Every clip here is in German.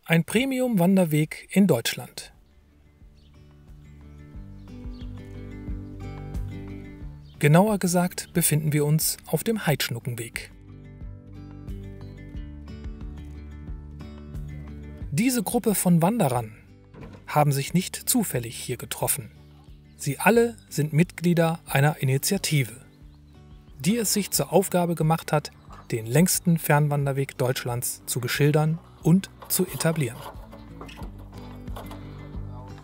Ein Premium-Wanderweg in Deutschland. Genauer gesagt befinden wir uns auf dem Heidschnuckenweg. Diese Gruppe von Wanderern haben sich nicht zufällig hier getroffen. Sie alle sind Mitglieder einer Initiative, die es sich zur Aufgabe gemacht hat, den längsten Fernwanderweg Deutschlands zu beschildern und zu etablieren.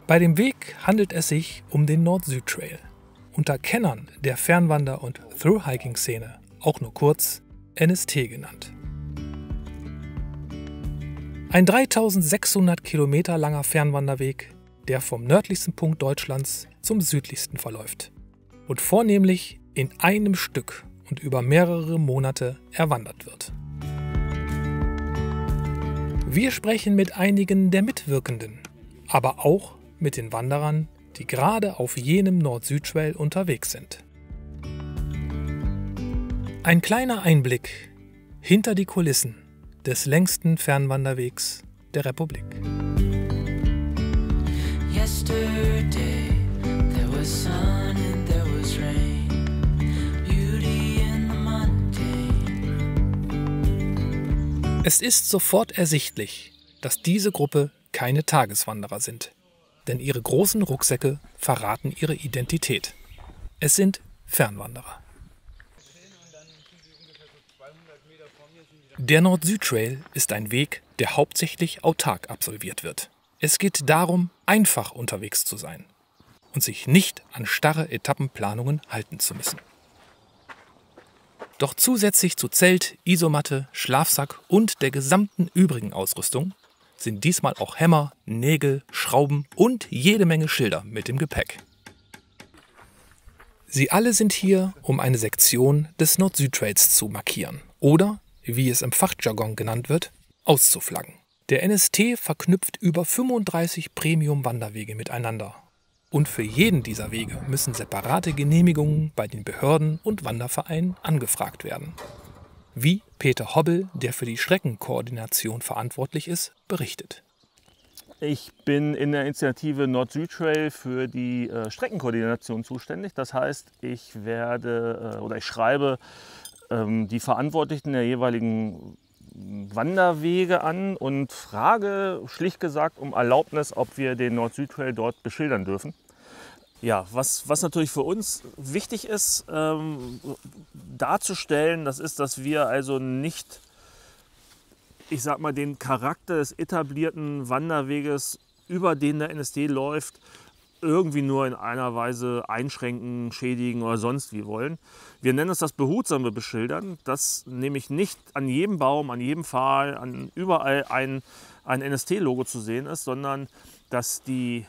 Bei dem Weg handelt es sich um den Nord-Süd-Trail, unter Kennern der Fernwander- und Thru-Hiking-Szene auch nur kurz NST genannt. Ein 3600 Kilometer langer Fernwanderweg, der vom nördlichsten Punkt Deutschlands zum südlichsten verläuft und vornehmlich in einem Stück und über mehrere Monate erwandert wird. Wir sprechen mit einigen der Mitwirkenden, aber auch mit den Wanderern, die gerade auf jenem Nord-Süd-Trail unterwegs sind. Ein kleiner Einblick hinter die Kulissen des längsten Fernwanderwegs der Republik. Yesterday there was sun and there was rain. Beauty in the mundane. Es ist sofort ersichtlich, dass diese Gruppe keine Tageswanderer sind, denn ihre großen Rucksäcke verraten ihre Identität. Es sind Fernwanderer. Der Nord-Süd-Trail ist ein Weg, der hauptsächlich autark absolviert wird. Es geht darum, einfach unterwegs zu sein und sich nicht an starre Etappenplanungen halten zu müssen. Doch zusätzlich zu Zelt, Isomatte, Schlafsack und der gesamten übrigen Ausrüstung sind diesmal auch Hämmer, Nägel, Schrauben und jede Menge Schilder mit dem Gepäck. Sie alle sind hier, um eine Sektion des Nord-Süd-Trails zu markieren oder, wie es im Fachjargon genannt wird, auszuflaggen. Der NST verknüpft über 35 Premium-Wanderwege miteinander. Und für jeden dieser Wege müssen separate Genehmigungen bei den Behörden und Wandervereinen angefragt werden. Wie Peter Hobbel, der für die Streckenkoordination verantwortlich ist, berichtet. Ich bin in der Initiative Nord-Süd-Trail für die Streckenkoordination zuständig. Das heißt, ich schreibe die Verantwortlichen der jeweiligen Wanderwege an und frage schlicht gesagt um Erlaubnis, ob wir den Nord-Süd-Trail dort beschildern dürfen. Ja, was natürlich für uns wichtig ist, darzustellen, das ist, dass wir also nicht, ich sag mal, den Charakter des etablierten Wanderweges, über den der NST läuft, irgendwie nur in einer Weise einschränken, schädigen oder sonst wie wollen. Wir nennen es das behutsame Beschildern, dass nämlich nicht an jedem Baum, an jedem Pfahl, überall ein NST-Logo zu sehen ist, sondern dass die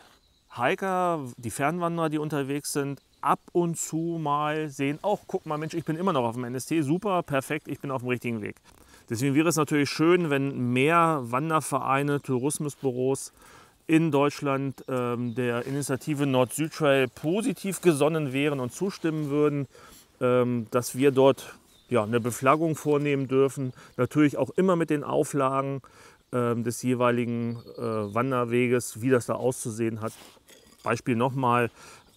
Hiker, die Fernwanderer, die unterwegs sind, ab und zu mal sehen, oh, guck mal, Mensch, ich bin immer noch auf dem NST, super, perfekt, ich bin auf dem richtigen Weg. Deswegen wäre es natürlich schön, wenn mehr Wandervereine, Tourismusbüros in Deutschland der Initiative Nord-Süd-Trail positiv gesonnen wären und zustimmen würden, dass wir dort eine Beflaggung vornehmen dürfen. Natürlich auch immer mit den Auflagen des jeweiligen Wanderweges, wie das da auszusehen hat. Beispiel nochmal,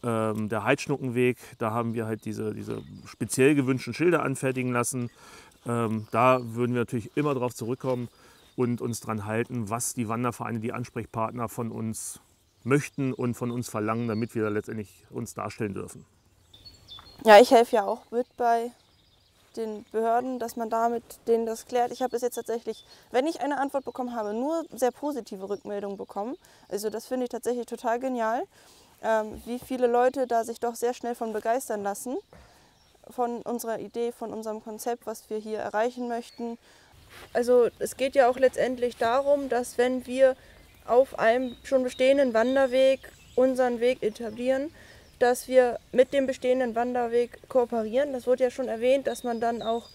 der Heidschnuckenweg, da haben wir halt diese speziell gewünschten Schilder anfertigen lassen. Da würden wir natürlich immer darauf zurückkommen und uns daran halten, was die Wandervereine, die Ansprechpartner von uns möchten und von uns verlangen, damit wir da letztendlich uns darstellen dürfen. Ja, ich helfe ja auch mit bei den Behörden, dass man da mit denen das klärt. Ich habe bis jetzt tatsächlich, wenn ich eine Antwort bekommen habe, nur sehr positive Rückmeldungen bekommen. Also das finde ich tatsächlich total genial, wie viele Leute da sich doch sehr schnell von begeistern lassen, von unserer Idee, von unserem Konzept, was wir hier erreichen möchten. Also es geht ja auch letztendlich darum, dass wenn wir auf einem schon bestehenden Wanderweg unseren Weg etablieren, dass wir mit dem bestehenden Wanderweg kooperieren. Das wurde ja schon erwähnt, dass man dann auch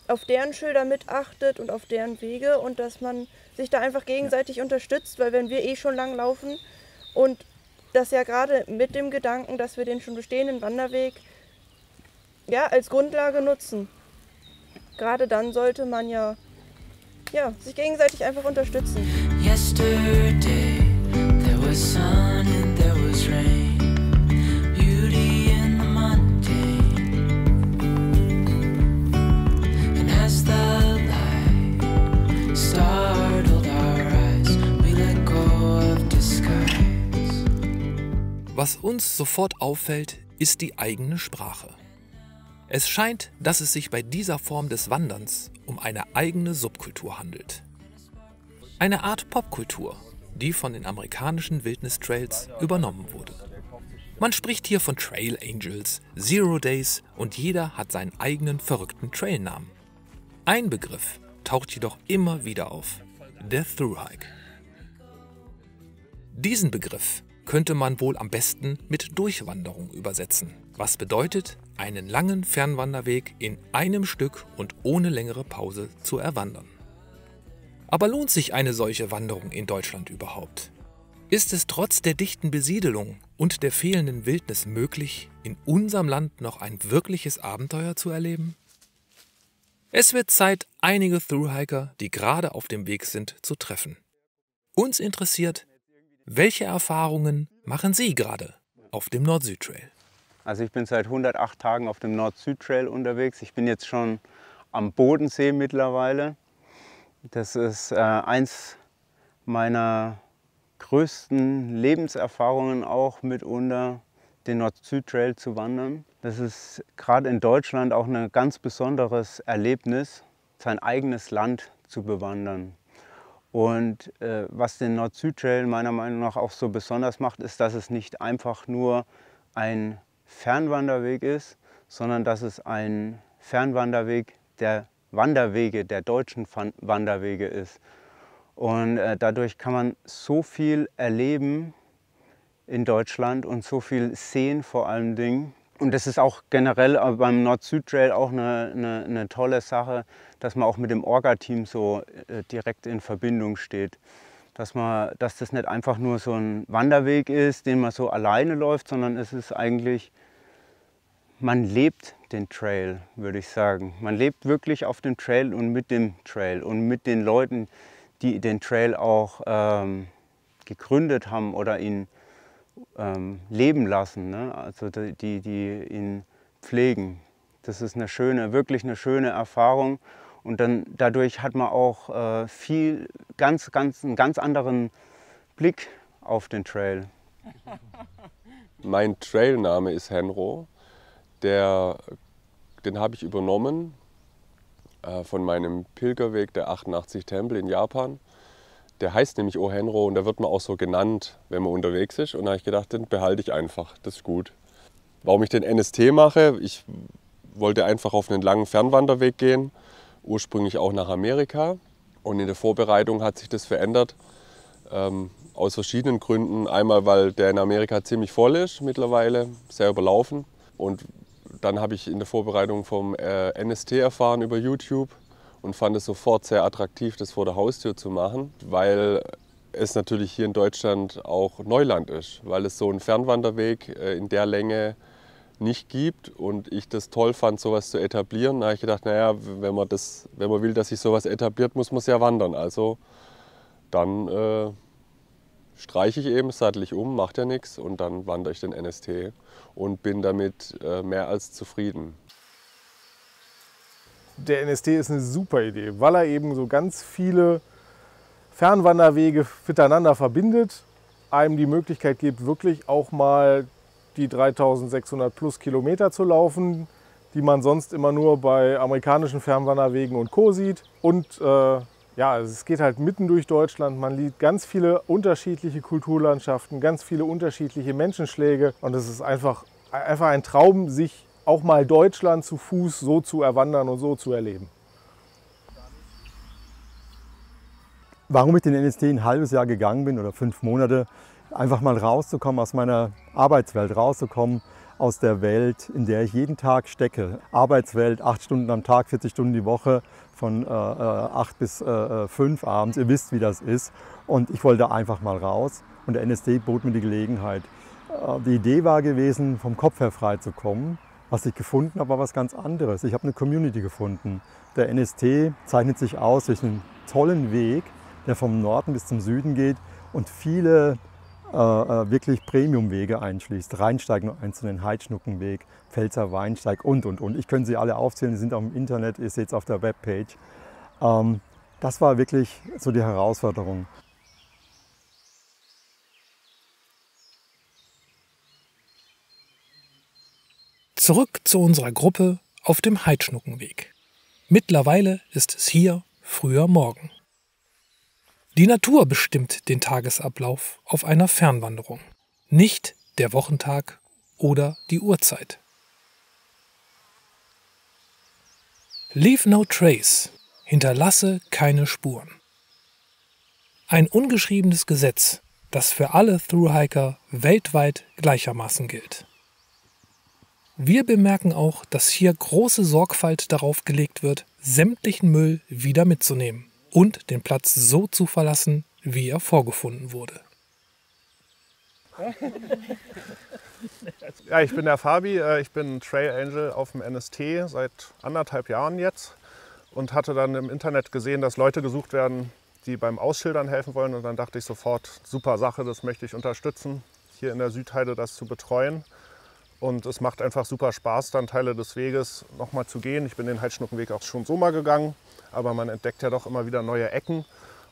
auf deren Schilder mitachtet und auf deren Wege und dass man sich da einfach gegenseitig unterstützt, weil wenn wir schon lang laufen und das ja gerade mit dem Gedanken, dass wir den schon bestehenden Wanderweg als Grundlage nutzen. Gerade dann sollte man ja sich gegenseitig einfach unterstützen. Yesterday there was sun and there was rain, beauty in the mundane. And as the light startled our eyes, we let go of disguise. Was uns sofort auffällt, ist die eigene Sprache. Es scheint, dass es sich bei dieser Form des Wanderns um eine eigene Subkultur handelt. Eine Art Popkultur, die von den amerikanischen Wildnistrails übernommen wurde. Man spricht hier von Trail Angels, Zero Days und jeder hat seinen eigenen verrückten Trailnamen. Ein Begriff taucht jedoch immer wieder auf: der Thru-Hike. Diesen Begriff könnte man wohl am besten mit Durchwanderung übersetzen, was bedeutet, einen langen Fernwanderweg in einem Stück und ohne längere Pause zu erwandern. Aber lohnt sich eine solche Wanderung in Deutschland überhaupt? Ist es trotz der dichten Besiedelung und der fehlenden Wildnis möglich, in unserem Land noch ein wirkliches Abenteuer zu erleben? Es wird Zeit, einige Thru-Hiker, die gerade auf dem Weg sind, zu treffen. Uns interessiert, welche Erfahrungen machen Sie gerade auf dem Nord-Süd-Trail? Also ich bin seit 108 Tagen auf dem Nord-Süd-Trail unterwegs. Ich bin jetzt schon am Bodensee mittlerweile. Das ist eins meiner größten Lebenserfahrungen auch mitunter, den Nord-Süd-Trail zu wandern. Das ist gerade in Deutschland auch ein ganz besonderes Erlebnis, sein eigenes Land zu bewandern. Und was den Nord-Süd-Trail meiner Meinung nach auch so besonders macht, ist, dass es nicht einfach nur ein Fernwanderweg ist, sondern dass es ein Fernwanderweg der Wanderwege, der deutschen Wanderwege ist. Und dadurch kann man so viel erleben in Deutschland und so viel sehen vor allen Dingen. Und das ist auch generell beim Nord-Süd-Trail auch eine tolle Sache, dass man auch mit dem Orga-Team so direkt in Verbindung steht. Dass das nicht einfach nur so ein Wanderweg ist, den man so alleine läuft, sondern es ist eigentlich, man lebt den Trail, würde ich sagen. Man lebt wirklich auf dem Trail und mit dem Trail und mit den Leuten, die den Trail auch gegründet haben oder ihn leben lassen, ne? Also die ihn pflegen. Das ist wirklich eine schöne Erfahrung. Und dann dadurch hat man auch einen ganz anderen Blick auf den Trail. Mein Trailname ist Henro. Den habe ich übernommen von meinem Pilgerweg der 88 Tempel in Japan. Der heißt nämlich O Henro und da wird man auch so genannt, wenn man unterwegs ist. Und da habe ich gedacht, den behalte ich einfach, das ist gut. Warum ich den NST mache, ich wollte einfach auf einen langen Fernwanderweg gehen, ursprünglich auch nach Amerika. Und in der Vorbereitung hat sich das verändert, aus verschiedenen Gründen. Einmal, weil der in Amerika ziemlich voll ist mittlerweile, sehr überlaufen. Und dann habe ich in der Vorbereitung vom NST erfahren über YouTube und fand es sofort sehr attraktiv, das vor der Haustür zu machen, weil es natürlich hier in Deutschland auch Neuland ist, weil es so einen Fernwanderweg in der Länge nicht gibt und ich das toll fand, sowas zu etablieren. Da habe ich gedacht, naja, wenn man will, dass sich sowas etabliert, muss man es ja wandern. Also dann streiche ich eben, sattel ich um, macht ja nichts und dann wandere ich den NST und bin damit mehr als zufrieden. Der NST ist eine super Idee, weil er eben so ganz viele Fernwanderwege miteinander verbindet, einem die Möglichkeit gibt, wirklich auch mal die 3600 plus Kilometer zu laufen, die man sonst immer nur bei amerikanischen Fernwanderwegen und Co. sieht. Und ja, es geht halt mitten durch Deutschland. Man sieht ganz viele unterschiedliche Kulturlandschaften, ganz viele unterschiedliche Menschenschläge. Und es ist einfach ein Traum, sich auch mal Deutschland zu Fuß so zu erwandern und so zu erleben. Warum ich den NST ein halbes Jahr gegangen bin oder 5 Monate, einfach mal rauszukommen aus meiner Arbeitswelt, rauszukommen aus der Welt, in der ich jeden Tag stecke. Arbeitswelt, 8 Stunden am Tag, 40 Stunden die Woche, von 8 bis 5 abends. Ihr wisst, wie das ist. Und ich wollte einfach mal raus und der NST bot mir die Gelegenheit. Die Idee war gewesen, vom Kopf her frei zu kommen. Was ich gefunden habe, war was ganz anderes. Ich habe eine Community gefunden. Der NST zeichnet sich aus durch einen tollen Weg, der vom Norden bis zum Süden geht und viele wirklich Premiumwege einschließt. Rheinsteig noch einzelnen, Heidschnuckenweg, Pfälzer Weinsteig und. Ich könnte sie alle aufzählen, die sind auch im Internet, ist jetzt auf der Webpage. Das war wirklich so die Herausforderung. Zurück zu unserer Gruppe auf dem Heidschnuckenweg. Mittlerweile ist es hier früher Morgen. Die Natur bestimmt den Tagesablauf auf einer Fernwanderung, nicht der Wochentag oder die Uhrzeit. Leave no trace, hinterlasse keine Spuren. Ein ungeschriebenes Gesetz, das für alle Thru-Hiker weltweit gleichermaßen gilt. Wir bemerken auch, dass hier große Sorgfalt darauf gelegt wird, sämtlichen Müll wieder mitzunehmen und den Platz so zu verlassen, wie er vorgefunden wurde. Ja, ich bin der Fabi, ich bin Trail Angel auf dem NST seit 1,5 Jahren jetzt und hatte dann im Internet gesehen, dass Leute gesucht werden, die beim Ausschildern helfen wollen, und dann dachte ich sofort, super Sache, das möchte ich unterstützen, hier in der Südheide das zu betreuen. Und es macht einfach super Spaß, dann Teile des Weges nochmal zu gehen. Ich bin den Heidschnuckenweg auch schon so mal gegangen, aber man entdeckt ja doch immer wieder neue Ecken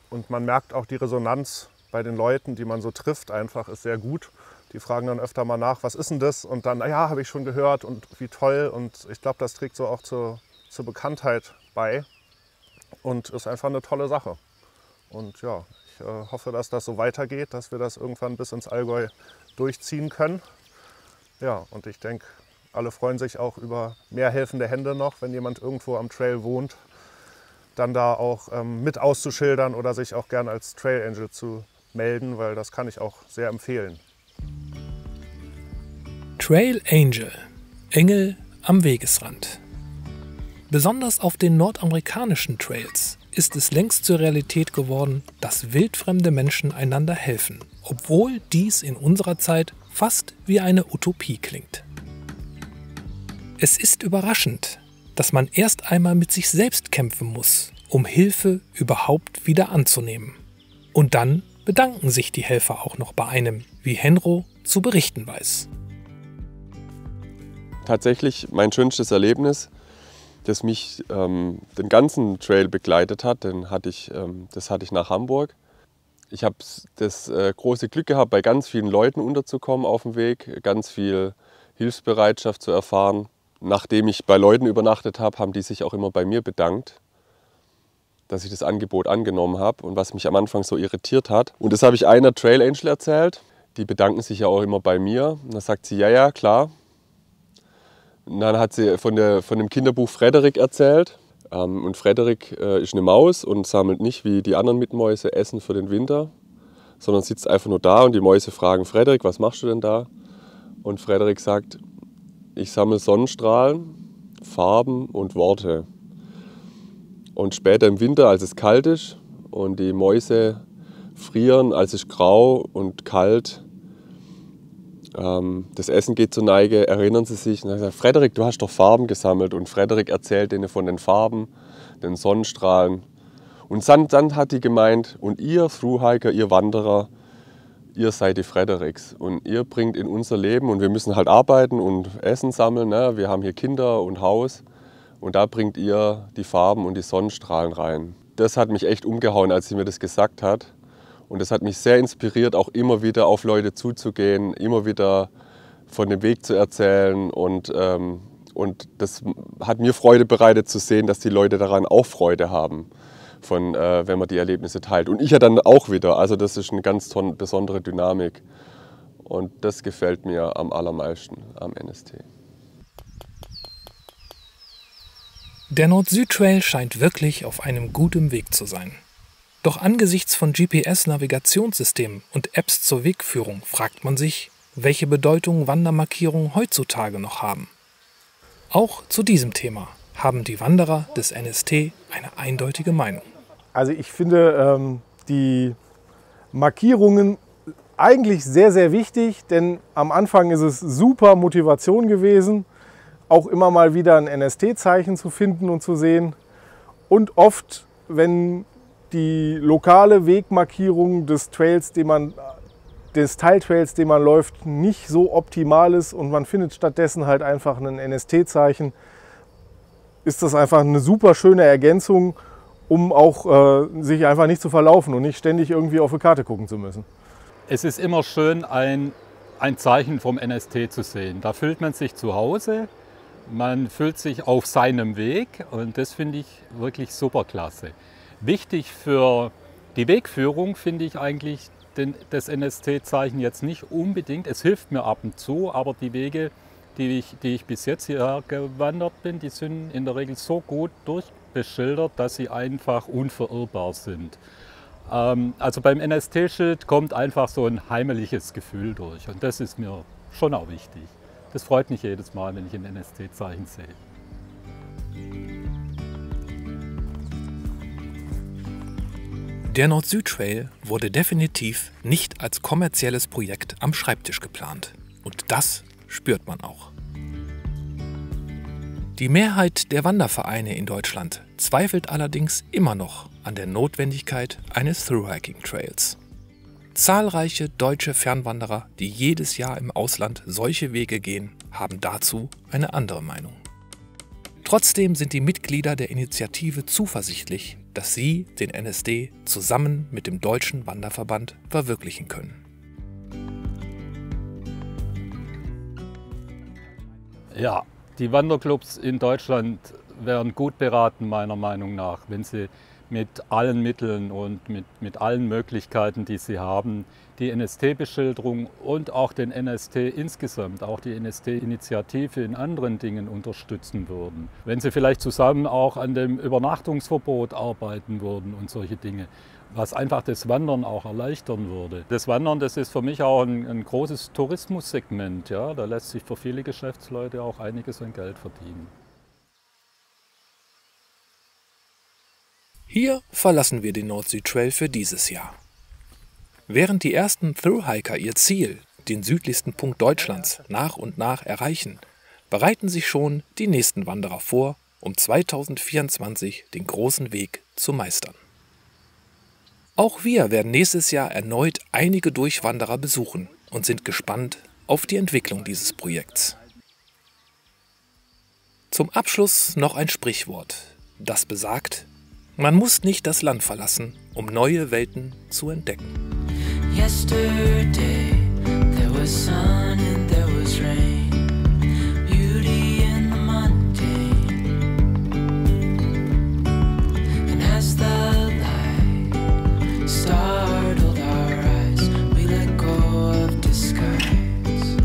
und man merkt auch, die Resonanz bei den Leuten, die man so trifft, einfach ist sehr gut. Die fragen dann öfter mal nach, was ist denn das? Und dann, ja, habe ich schon gehört und wie toll. Und ich glaube, das trägt so auch zur Bekanntheit bei und ist einfach eine tolle Sache. Und ja, ich hoffe, dass das so weitergeht, dass wir das irgendwann bis ins Allgäu durchziehen können. Ja, und ich denke, alle freuen sich auch über mehr helfende Hände noch, wenn jemand irgendwo am Trail wohnt, dann da auch mit auszuschildern oder sich auch gern als Trail Angel zu melden, weil das kann ich auch sehr empfehlen. Trail Angel, Engel am Wegesrand. Besonders auf den nordamerikanischen Trails ist es längst zur Realität geworden, dass wildfremde Menschen einander helfen, obwohl dies in unserer Zeit fast wie eine Utopie klingt. Es ist überraschend, dass man erst einmal mit sich selbst kämpfen muss, um Hilfe überhaupt wieder anzunehmen. Und dann bedanken sich die Helfer auch noch bei einem, wie Henro zu berichten weiß. Tatsächlich mein schönstes Erlebnis, das mich den ganzen Trail begleitet hat, das hatte ich nach Hamburg. Ich habe das große Glück gehabt, bei ganz vielen Leuten unterzukommen auf dem Weg, ganz viel Hilfsbereitschaft zu erfahren. Nachdem ich bei Leuten übernachtet habe, haben die sich auch immer bei mir bedankt, dass ich das Angebot angenommen habe und was mich am Anfang so irritiert hat. Und das habe ich einer Trail Angel erzählt. Die bedanken sich ja auch immer bei mir. Und dann sagt sie, ja, klar. Und dann hat sie von dem Kinderbuch Frederik erzählt. Und Frederik ist eine Maus und sammelt nicht wie die anderen Mitmäuse Essen für den Winter, sondern sitzt einfach nur da und die Mäuse fragen, Frederik, was machst du denn da? Und Frederik sagt, ich sammle Sonnenstrahlen, Farben und Worte. Und später im Winter, als es kalt ist und die Mäuse frieren, als es grau und kalt, das Essen geht zur Neige, erinnern sie sich. Und dann sagt Frederik, du hast doch Farben gesammelt. Und Frederik erzählt ihnen von den Farben, den Sonnenstrahlen. Und dann hat die gemeint, und ihr Thru-Hiker, ihr Wanderer, ihr seid die Frederiks. Und ihr bringt in unser Leben, und wir müssen halt arbeiten und Essen sammeln. Ne? Wir haben hier Kinder und Haus. Und da bringt ihr die Farben und die Sonnenstrahlen rein. Das hat mich echt umgehauen, als sie mir das gesagt hat. Und das hat mich sehr inspiriert, auch immer wieder auf Leute zuzugehen, immer wieder von dem Weg zu erzählen. Und das hat mir Freude bereitet zu sehen, dass die Leute daran auch Freude haben, wenn man die Erlebnisse teilt. Und ich ja dann auch wieder. Also das ist eine ganz besondere Dynamik. Und das gefällt mir am allermeisten am NST. Der Nord-Süd-Trail scheint wirklich auf einem guten Weg zu sein. Doch angesichts von GPS-Navigationssystemen und Apps zur Wegführung fragt man sich, welche Bedeutung Wandermarkierungen heutzutage noch haben. Auch zu diesem Thema haben die Wanderer des NST eine eindeutige Meinung. Also ich finde die Markierungen eigentlich sehr, sehr wichtig, denn am Anfang ist es super Motivation gewesen, auch immer mal wieder ein NST-Zeichen zu finden und zu sehen. Und oft, wenn die lokale Wegmarkierung des Trails, des Teiltrails, den man läuft, nicht so optimal ist und man findet stattdessen halt einfach ein NST-Zeichen, ist das einfach eine super schöne Ergänzung, um auch sich einfach nicht zu verlaufen und nicht ständig irgendwie auf die Karte gucken zu müssen. Es ist immer schön, ein Zeichen vom NST zu sehen. Da fühlt man sich zu Hause, man fühlt sich auf seinem Weg und das finde ich wirklich super klasse. Wichtig für die Wegführung finde ich eigentlich das NST-Zeichen jetzt nicht unbedingt. Es hilft mir ab und zu, aber die Wege, die ich bis jetzt hierher gewandert bin, die sind in der Regel so gut durchbeschildert, dass sie einfach unverirrbar sind. Also beim NST-Schild kommt einfach so ein heimeliges Gefühl durch und das ist mir schon auch wichtig. Das freut mich jedes Mal, wenn ich ein NST-Zeichen sehe. Der Nord-Süd-Trail wurde definitiv nicht als kommerzielles Projekt am Schreibtisch geplant. Und das spürt man auch. Die Mehrheit der Wandervereine in Deutschland zweifelt allerdings immer noch an der Notwendigkeit eines Thru-Hiking-Trails. Zahlreiche deutsche Fernwanderer, die jedes Jahr im Ausland solche Wege gehen, haben dazu eine andere Meinung. Trotzdem sind die Mitglieder der Initiative zuversichtlich, dass sie den NSD zusammen mit dem Deutschen Wanderverband verwirklichen können. Ja, die Wanderclubs in Deutschland wären gut beraten, meiner Meinung nach, wenn sie mit allen Mitteln und mit allen Möglichkeiten, die sie haben, die NST-Beschilderung und auch den NST insgesamt, auch die NST-Initiative in anderen Dingen unterstützen würden. Wenn sie vielleicht zusammen auch an dem Übernachtungsverbot arbeiten würden und solche Dinge, was einfach das Wandern auch erleichtern würde. Das Wandern, das ist für mich auch ein großes Tourismussegment. Ja? Da lässt sich für viele Geschäftsleute auch einiges an Geld verdienen. Hier verlassen wir den Nord-Süd-Trail für dieses Jahr. Während die ersten Thru-Hiker ihr Ziel, den südlichsten Punkt Deutschlands, nach und nach erreichen, bereiten sich schon die nächsten Wanderer vor, um 2024 den großen Weg zu meistern. Auch wir werden nächstes Jahr erneut einige Durchwanderer besuchen und sind gespannt auf die Entwicklung dieses Projekts. Zum Abschluss noch ein Sprichwort, das besagt: Man muss nicht das Land verlassen, um neue Welten zu entdecken. Yesterday there was sun and there was rain, beauty in the mundane. And as the light startled our eyes, we let go of disguise.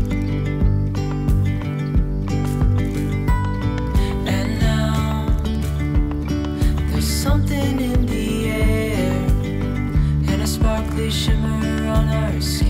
And now there's something in the air and a sparkly shimmer on our skin.